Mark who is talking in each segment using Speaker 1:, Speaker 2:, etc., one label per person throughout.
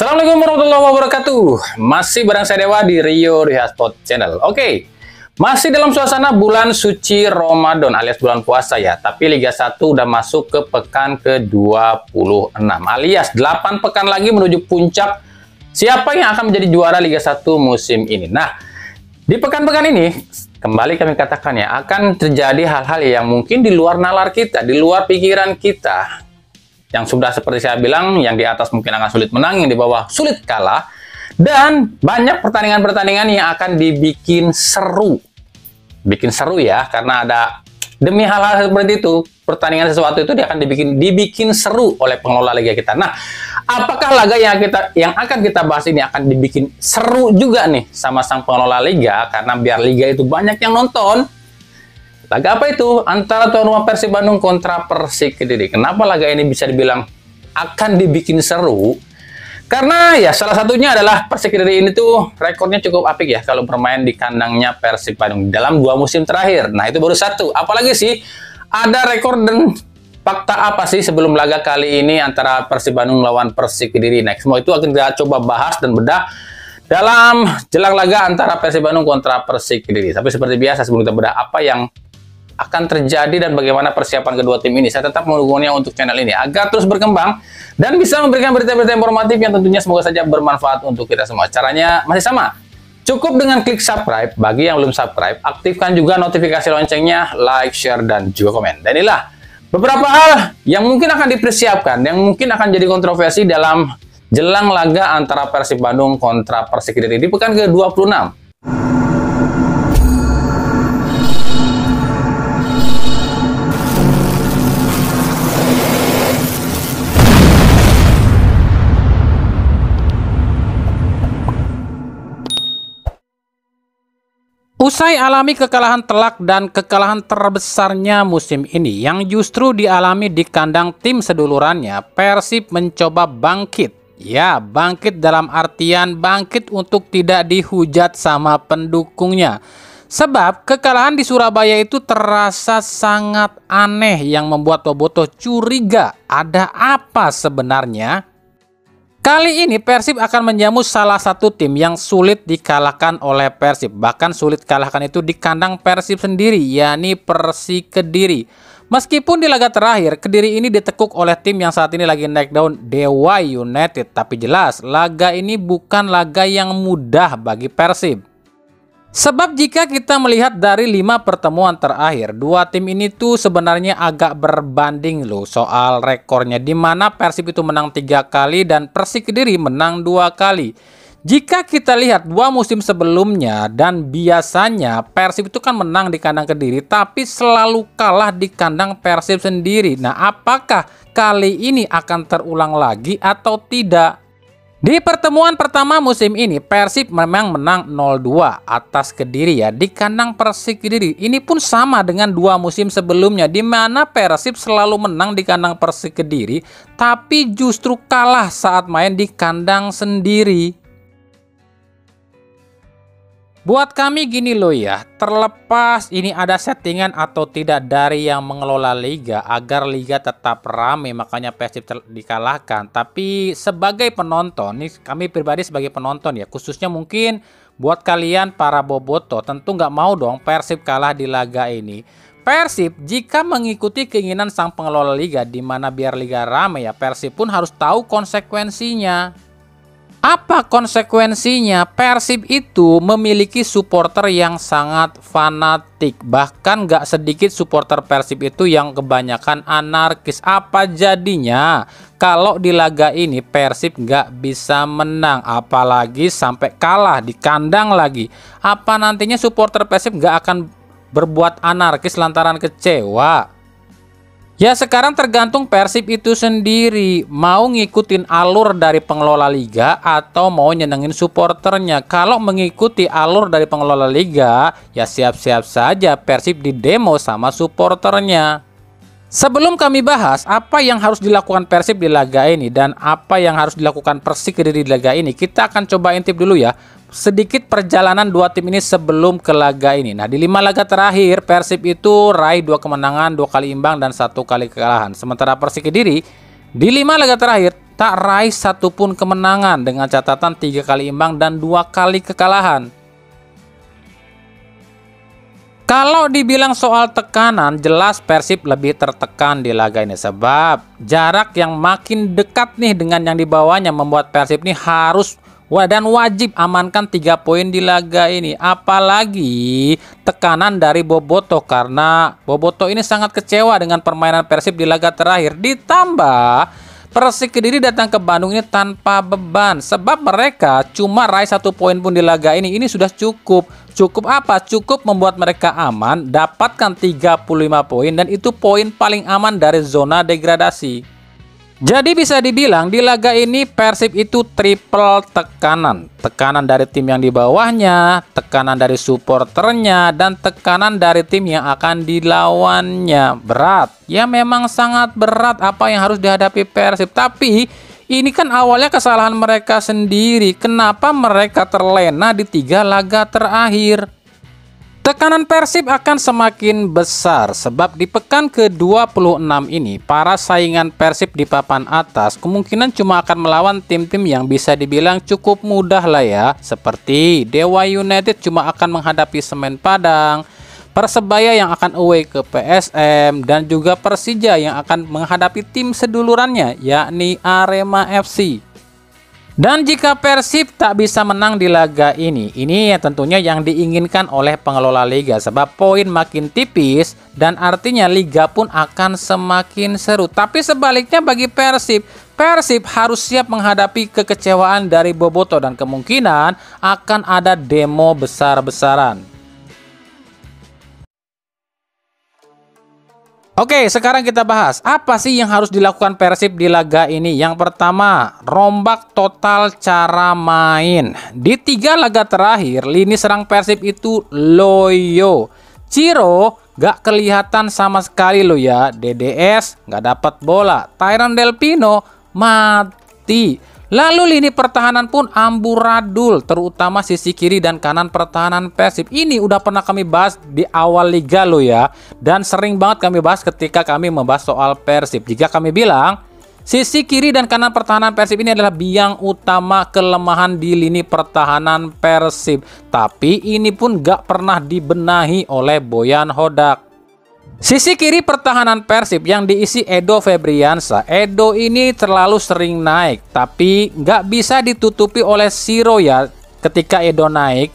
Speaker 1: Assalamualaikum warahmatullahi wabarakatuh. Masih bareng saya Dewa di Rio Rihasport Channel. Oke, masih dalam suasana bulan suci Ramadan alias bulan puasa ya. Tapi Liga 1 udah masuk ke pekan ke-26 alias 8 pekan lagi menuju puncak siapa yang akan menjadi juara Liga 1 musim ini. Nah, di pekan-pekan ini kembali kami katakan ya, akan terjadi hal-hal yang mungkin di luar nalar kita, di luar pikiran kita. Yang sudah seperti saya bilang, yang di atas mungkin akan sulit menang, yang di bawah sulit kalah. Dan banyak pertandingan-pertandingan yang akan dibikin seru. Bikin seru ya, karena ada demi hal-hal seperti itu, pertandingan sesuatu itu dia akan dibikin seru oleh pengelola liga kita. Nah, apakah laga yang akan kita bahas ini akan dibikin seru juga nih sama sang pengelola liga? Karena biar liga itu banyak yang nonton. Laga apa itu? Antara tuan rumah Persib Bandung kontra Persik Kediri. Kenapa laga ini bisa dibilang akan dibikin seru? Karena ya salah satunya adalah Persik Kediri ini tuh rekornya cukup apik ya kalau bermain di kandangnya Persib Bandung dalam 2 musim terakhir. Nah, itu baru satu. Apalagi sih ada rekor dan fakta apa sih sebelum laga kali ini antara Persib Bandung lawan Persik Kediri? Nah, semua itu akan kita coba bahas dan bedah dalam jelang laga antara Persib Bandung kontra Persik Kediri. Tapi seperti biasa sebelum kita bedah apa yang akan terjadi dan bagaimana persiapan kedua tim ini, saya tetap mendukungnya untuk channel ini agar terus berkembang dan bisa memberikan berita-berita informatif yang tentunya semoga saja bermanfaat untuk kita semua. Caranya masih sama, cukup dengan klik subscribe. Bagi yang belum subscribe, aktifkan juga notifikasi loncengnya, like, share, dan juga komen. Dan inilah beberapa hal yang mungkin akan dipersiapkan, yang mungkin akan jadi kontroversi dalam jelang laga antara Persib Bandung kontra Persik Kediri di pekan ke-26. Usai alami kekalahan telak dan kekalahan terbesarnya musim ini yang justru dialami di kandang tim sedulurannya, Persib mencoba bangkit. Ya, bangkit dalam artian bangkit untuk tidak dihujat sama pendukungnya. Sebab kekalahan di Surabaya itu terasa sangat aneh yang membuat Bobotoh curiga ada apa sebenarnya. Kali ini Persib akan menjamu salah satu tim yang sulit dikalahkan oleh Persib. Bahkan sulit kalahkan itu di kandang Persib sendiri, yakni Persik Kediri. Meskipun di laga terakhir, Kediri ini ditekuk oleh tim yang saat ini lagi naik daun, Dewa United. Tapi jelas, laga ini bukan laga yang mudah bagi Persib. Sebab jika kita melihat dari 5 pertemuan terakhir, 2 tim ini tuh sebenarnya agak berbanding loh soal rekornya, di mana Persib itu menang 3 kali dan Persik Kediri menang 2 kali. Jika kita lihat 2 musim sebelumnya dan biasanya Persib itu kan menang di kandang Kediri tapi selalu kalah di kandang Persib sendiri. Nah, apakah kali ini akan terulang lagi atau tidak? Di pertemuan pertama musim ini, Persib memang menang 0-2 atas Kediri ya, di kandang Persik Kediri. Ini pun sama dengan 2 musim sebelumnya, di mana Persib selalu menang di kandang Persik Kediri, tapi justru kalah saat main di kandang sendiri. Buat kami gini loh ya, terlepas ini ada settingan atau tidak dari yang mengelola liga agar liga tetap ramai makanya Persib dikalahkan. Tapi sebagai penonton, nih kami pribadi sebagai penonton ya, khususnya mungkin buat kalian para bobotoh tentu nggak mau dong Persib kalah di laga ini. Persib jika mengikuti keinginan sang pengelola liga di mana biar liga ramai ya, Persib pun harus tahu konsekuensinya. Apa konsekuensinya? Persib itu memiliki supporter yang sangat fanatik. Bahkan gak sedikit supporter Persib itu yang kebanyakan anarkis. Apa jadinya kalau di laga ini Persib gak bisa menang? Apalagi sampai kalah di kandang lagi. Apa nantinya supporter Persib gak akan berbuat anarkis lantaran kecewa? Ya sekarang tergantung Persib itu sendiri mau ngikutin alur dari pengelola liga atau mau nyenengin supporternya. Kalau mengikuti alur dari pengelola liga ya siap-siap saja Persib didemo sama supporternya. Sebelum kami bahas apa yang harus dilakukan Persib di laga ini dan apa yang harus dilakukan Persik Kediri di laga ini, kita akan coba intip dulu ya sedikit perjalanan 2 tim ini sebelum ke laga ini. Nah, di 5 laga terakhir Persib itu raih 2 kemenangan, 2 kali imbang dan 1 kali kekalahan. Sementara Persik Kediri di 5 laga terakhir tak raih satupun kemenangan dengan catatan 3 kali imbang dan 2 kali kekalahan. Kalau dibilang soal tekanan, jelas Persib lebih tertekan di laga ini sebab jarak yang makin dekat nih dengan yang di bawahnya membuat Persib ini harus dan wajib amankan 3 poin di laga ini. Apalagi tekanan dari Boboto karena Boboto ini sangat kecewa dengan permainan Persib di laga terakhir. Ditambah Persik Kediri datang ke Bandung ini tanpa beban sebab mereka cuma raih 1 poin pun di laga ini. Ini sudah cukup. Cukup apa? Cukup membuat mereka aman, dapatkan 35 poin dan itu poin paling aman dari zona degradasi. Jadi bisa dibilang di laga ini Persib itu triple tekanan. Tekanan dari tim yang di bawahnya, tekanan dari supporternya, dan tekanan dari tim yang akan dilawannya. Berat. Ya memang sangat berat apa yang harus dihadapi Persib. Tapi ini kan awalnya kesalahan mereka sendiri. Kenapa mereka terlena di 3 laga terakhir? Tekanan Persib akan semakin besar sebab di pekan ke-26 ini para saingan Persib di papan atas kemungkinan cuma akan melawan tim-tim yang bisa dibilang cukup mudah lah ya. Seperti Dewa United cuma akan menghadapi Semen Padang, Persebaya yang akan away ke PSM, dan juga Persija yang akan menghadapi tim sedulurannya yakni Arema FC. Dan jika Persib tak bisa menang di laga ini ya tentunya yang diinginkan oleh pengelola liga sebab poin makin tipis dan artinya liga pun akan semakin seru. Tapi sebaliknya bagi Persib harus siap menghadapi kekecewaan dari Boboto dan kemungkinan akan ada demo besar-besaran. Oke, sekarang kita bahas apa sih yang harus dilakukan Persib di laga ini. Yang pertama, rombak total cara main. Di 3 laga terakhir, lini serang Persib itu loyo. Ciro gak kelihatan sama sekali loh ya. DDS gak dapat bola. Tyron Delpino mati. Lalu lini pertahanan pun amburadul, terutama sisi kiri dan kanan pertahanan Persib. Ini udah pernah kami bahas di awal liga loh ya. Dan sering banget kami bahas ketika kami membahas soal Persib. Jika kami bilang, sisi kiri dan kanan pertahanan Persib ini adalah biang utama kelemahan di lini pertahanan Persib. Tapi ini pun gak pernah dibenahi oleh Boyan Hodak. Sisi kiri pertahanan Persib yang diisi Edo Febriansa. Edo ini terlalu sering naik, tapi nggak bisa ditutupi oleh Siro ya ketika Edo naik.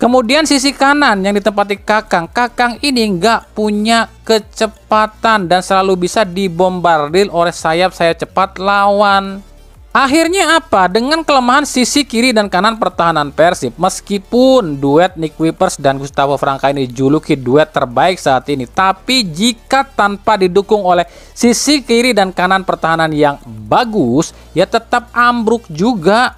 Speaker 1: Kemudian sisi kanan yang ditempati Kakang. Kakang ini nggak punya kecepatan dan selalu bisa dibombardir oleh sayap-sayap cepat lawan. Akhirnya apa? Dengan kelemahan sisi kiri dan kanan pertahanan Persib, meskipun duet Nick Wipers dan Gustavo Franca ini dijuluki duet terbaik saat ini, tapi jika tanpa didukung oleh sisi kiri dan kanan pertahanan yang bagus, ya tetap ambruk juga.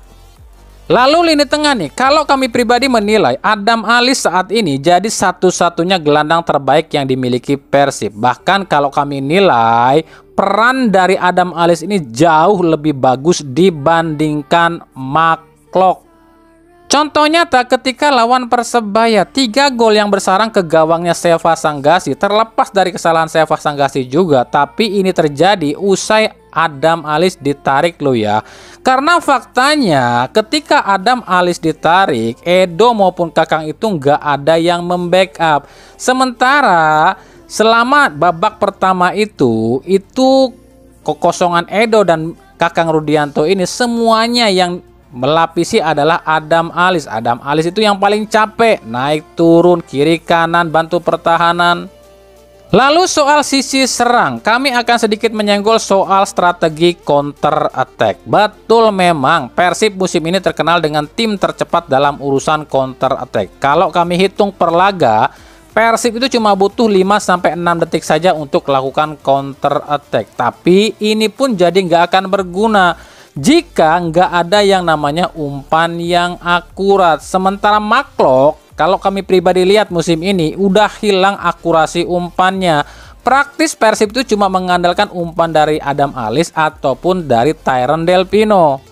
Speaker 1: Lalu lini tengah nih, kalau kami pribadi menilai Adam Alis saat ini jadi satu-satunya gelandang terbaik yang dimiliki Persib. Bahkan kalau kami nilai peran dari Adam Alis ini jauh lebih bagus dibandingkan McLock. Contohnya ketika lawan Persebaya, 3 gol yang bersarang ke gawangnya Seva Sanggasi terlepas dari kesalahan Seva Sanggasi juga, tapi ini terjadi usai Adam Alis ditarik loh ya. Karena faktanya ketika Adam Alis ditarik, Edo maupun Kakang itu nggak ada yang membackup. Sementara selama babak pertama itu kekosongan Edo dan Kakang Rudianto ini semuanya yang melapisi adalah Adam Alis. Adam Alis itu yang paling capek, naik turun kiri kanan bantu pertahanan. Lalu soal sisi serang, kami akan sedikit menyenggol soal strategi counter attack. Betul memang Persib musim ini terkenal dengan tim tercepat dalam urusan counter attack. Kalau kami hitung per laga, Persib itu cuma butuh 5-6 detik saja untuk melakukan counter attack. Tapi ini pun jadi nggak akan berguna jika nggak ada yang namanya umpan yang akurat. Sementara McLock, kalau kami pribadi lihat musim ini udah hilang akurasi umpannya. Praktis Persib itu cuma mengandalkan umpan dari Adam Alis ataupun dari Tyron Delpino.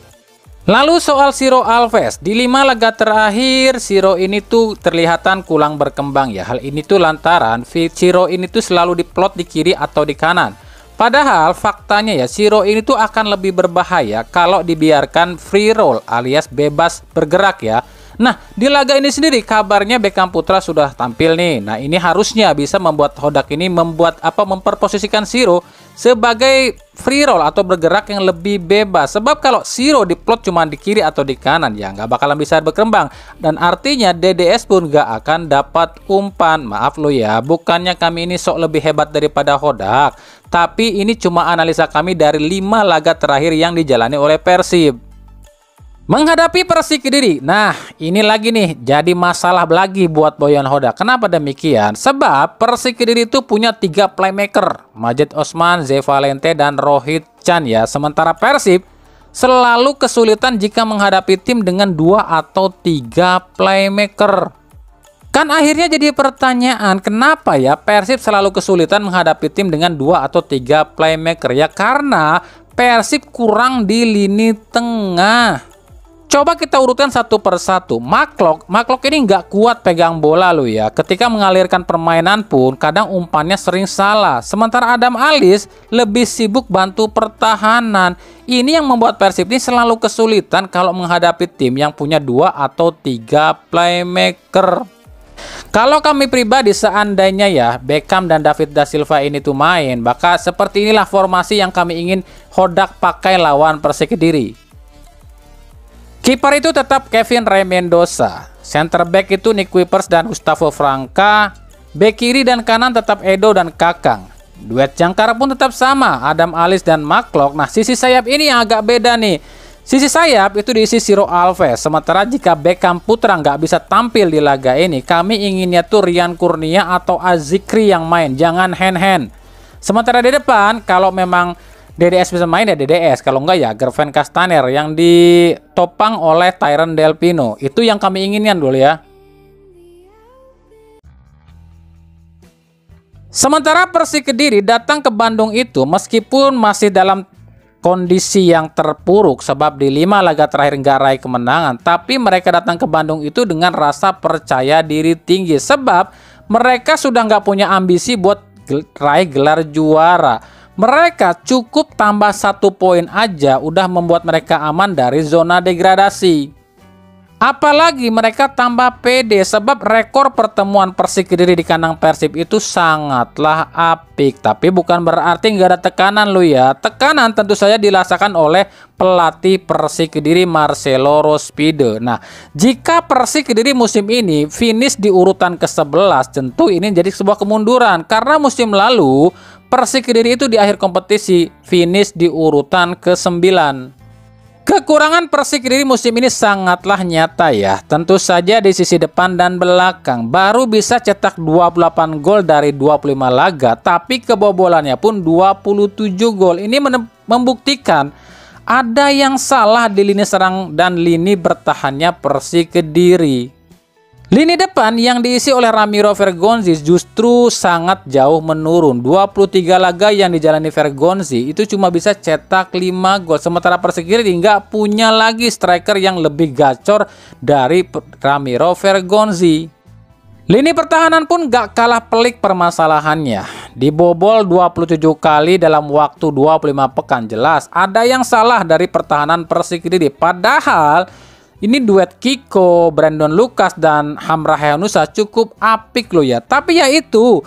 Speaker 1: Lalu soal Ciro Alves, di 5 laga terakhir Ciro ini tuh terlihatan kurang berkembang ya. Hal ini tuh lantaran Ciro ini tuh selalu diplot di kiri atau di kanan. Padahal faktanya ya, Shiro ini tuh akan lebih berbahaya kalau dibiarkan free roll alias bebas bergerak ya. Nah, di laga ini sendiri kabarnya Beckham Putra sudah tampil nih. Nah, ini harusnya bisa membuat Hodak ini memperposisikan Shiro sebagai free roll atau bergerak yang lebih bebas. Sebab kalau Shiro diplot cuma di kiri atau di kanan ya nggak bakalan bisa berkembang. Dan artinya DDS pun nggak akan dapat umpan. Maaf lo ya, bukannya kami ini sok lebih hebat daripada Hodak. Tapi ini cuma analisa kami dari 5 laga terakhir yang dijalani oleh Persib. Menghadapi Persik Kediri, nah ini lagi nih jadi masalah lagi buat Boyan Hodak. Kenapa demikian? Sebab Persik Kediri itu punya 3 playmaker, Majid Osman, Zé Valente, dan Rohit Chan ya. Sementara Persib selalu kesulitan jika menghadapi tim dengan 2 atau 3 playmaker. Kan akhirnya jadi pertanyaan, kenapa ya Persib selalu kesulitan menghadapi tim dengan 2 atau 3 playmaker? Ya karena Persib kurang di lini tengah. Coba kita urutkan satu persatu. Mark ini nggak kuat pegang bola lo ya. Ketika mengalirkan permainan pun kadang umpannya sering salah. Sementara Adam Alis lebih sibuk bantu pertahanan. Ini yang membuat Persib ini selalu kesulitan kalau menghadapi tim yang punya 2 atau 3 playmaker. Kalau kami pribadi seandainya ya Beckham dan David da Silva ini tuh main, maka seperti inilah formasi yang kami ingin Hodak pakai lawan Persik Kediri. Kiper itu tetap Kevin Ray Mendoza, center back itu Nick Kuipers dan Gustavo Franca, back kiri dan kanan tetap Edo dan Kakang. Duet jangkar pun tetap sama, Adam Alis dan Mark. Nah, sisi sayap ini yang agak beda nih. Sisi sayap itu diisi Shiro Alves, sementara jika Beckham Putra nggak bisa tampil di laga ini, kami inginnya tuh Rian Kurnia atau Azikri yang main, jangan hand-hand. Sementara di depan, kalau memang DDS bisa main ya DDS, kalau enggak ya Gerven Castaner yang ditopang oleh Tyron Delpino. Itu yang kami inginkan dulu ya. Sementara Persik Kediri datang ke Bandung itu meskipun masih dalam kondisi yang terpuruk sebab di 5 laga terakhir nggak raih kemenangan, tapi mereka datang ke Bandung itu dengan rasa percaya diri tinggi sebab mereka sudah nggak punya ambisi buat raih gelar juara. Mereka cukup tambah 1 poin aja udah membuat mereka aman dari zona degradasi. Apalagi mereka tambah pede sebab rekor pertemuan Persik Kediri di kandang Persib itu sangatlah apik. Tapi bukan berarti nggak ada tekanan lo ya. Tekanan tentu saja dirasakan oleh pelatih Persik Kediri Marcelo Rospide. Nah, jika Persik Kediri musim ini finish di urutan ke-11, tentu ini jadi sebuah kemunduran. Karena musim lalu Persik Kediri itu di akhir kompetisi finish di urutan ke-9. Kekurangan Persik Kediri musim ini sangatlah nyata ya. Tentu saja di sisi depan dan belakang baru bisa cetak 28 gol dari 25 laga, tapi kebobolannya pun 27 gol. Ini membuktikan ada yang salah di lini serang dan lini bertahannya Persik Kediri. Lini depan yang diisi oleh Ramiro Vergonzi justru sangat jauh menurun. 23 laga yang dijalani Vergonzi itu cuma bisa cetak 5 gol. Sementara Persik Kediri nggak punya lagi striker yang lebih gacor dari Ramiro Vergonzi. Lini pertahanan pun nggak kalah pelik permasalahannya. Dibobol 27 kali dalam waktu 25 pekan. Jelas ada yang salah dari pertahanan Persik Kediri. Padahal ini duet Kiko, Brandon Lucas, dan Hamra Hehanusa cukup apik loh ya. Tapi ya itu,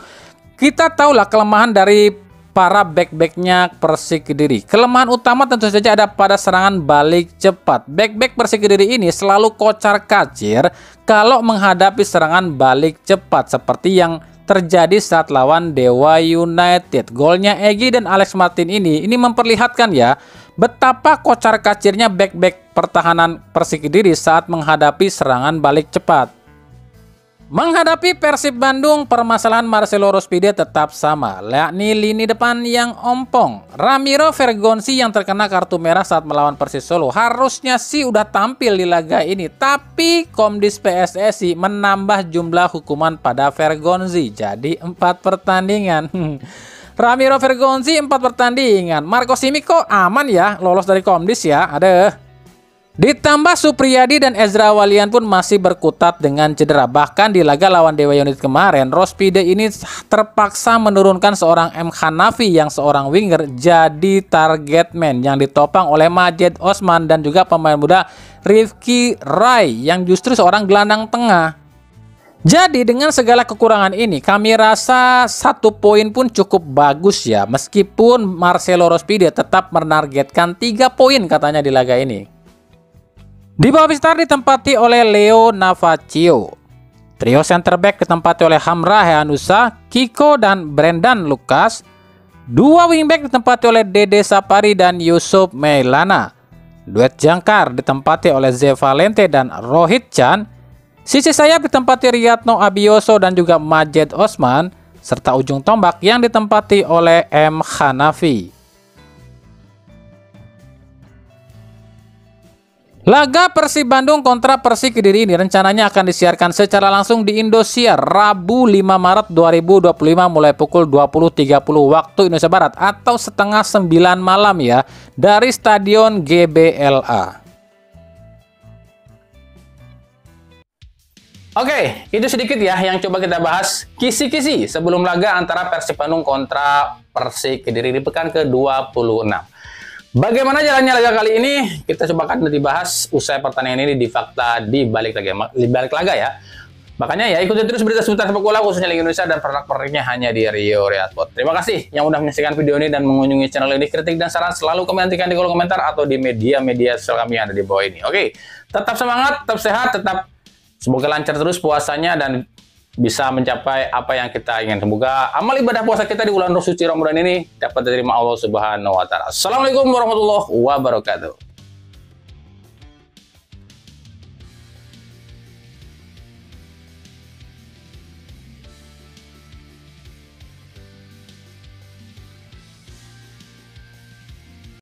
Speaker 1: kita tahulah kelemahan dari para back-backnya Persik Kediri. Kelemahan utama tentu saja ada pada serangan balik cepat. Back-back Persik Kediri ini selalu kocar-kacir kalau menghadapi serangan balik cepat. Seperti yang terjadi saat lawan Dewa United. Golnya Egy dan Alex Martin ini memperlihatkan ya betapa kocar-kacirnya back-back pertahanan Persik Kediri saat menghadapi serangan balik cepat. Menghadapi Persib Bandung, permasalahan Marcelo Rospide tetap sama, yakni lini depan yang ompong. Ramiro Vergonzi yang terkena kartu merah saat melawan Persis Solo harusnya sih udah tampil di laga ini, tapi Komdis PSSI menambah jumlah hukuman pada Vergonzi jadi 4 pertandingan. Ramiro Vergonzi 4 pertandingan. Marco Simic kok aman ya lolos dari Komdis ya. Ada.
Speaker 2: Ditambah Supriyadi dan Ezra Walian pun masih berkutat dengan cedera. Bahkan di laga lawan Dewa United kemarin, Rospide ini terpaksa menurunkan seorang M. Hanafi yang seorang winger jadi target man yang ditopang oleh Majed Osman dan juga pemain muda Rifki Rai yang justru seorang gelandang tengah. Jadi dengan segala kekurangan ini kami rasa 1 poin pun cukup bagus ya. Meskipun Marcelo Rospide tetap menargetkan 3 poin katanya di laga ini. Di bawah Pistar ditempati oleh Leo Navaccio. Trio center back ditempati oleh Hamra Heanusa, Kiko dan Brendan Lucas. 2 wingback ditempati oleh Dede Sapari dan Yusuf Meilana. Duet jangkar ditempati oleh Ze Valente dan Rohit Chan. Sisi sayap ditempati Riyadno Abioso dan juga Majed Osman, serta ujung tombak yang ditempati oleh M. Hanafi. Laga Persib Bandung kontra Persik Kediri ini rencananya akan disiarkan secara langsung di Indosiar Rabu 5 Maret 2025 mulai pukul 20.30 waktu Indonesia Barat atau setengah 9 malam ya dari Stadion GBLA.
Speaker 1: Oke, itu sedikit ya yang coba kita bahas kisi-kisi sebelum laga antara Persib Bandung kontra Persik Kediri di pekan ke-26. Bagaimana jalannya laga kali ini? Kita coba akan dibahas usai pertandingan ini di fakta di balik laga ya. Makanya ya ikuti terus berita seputar sepak bola khususnya Liga Indonesia dan pernak-perniknya hanya di Rio Riyad Sport. Terima kasih yang udah menyaksikan video ini dan mengunjungi channel ini. Kritik dan saran selalu komentarkan di kolom komentar atau di media-media sosial kami yang ada di bawah ini. Oke, tetap semangat, tetap sehat, tetap semoga lancar terus puasanya dan bisa mencapai apa yang kita ingin. Semoga amal ibadah puasa kita di bulan suci Ramadan ini dapat diterima Allah Subhanahu wa taala. Assalamualaikum warahmatullahi wabarakatuh.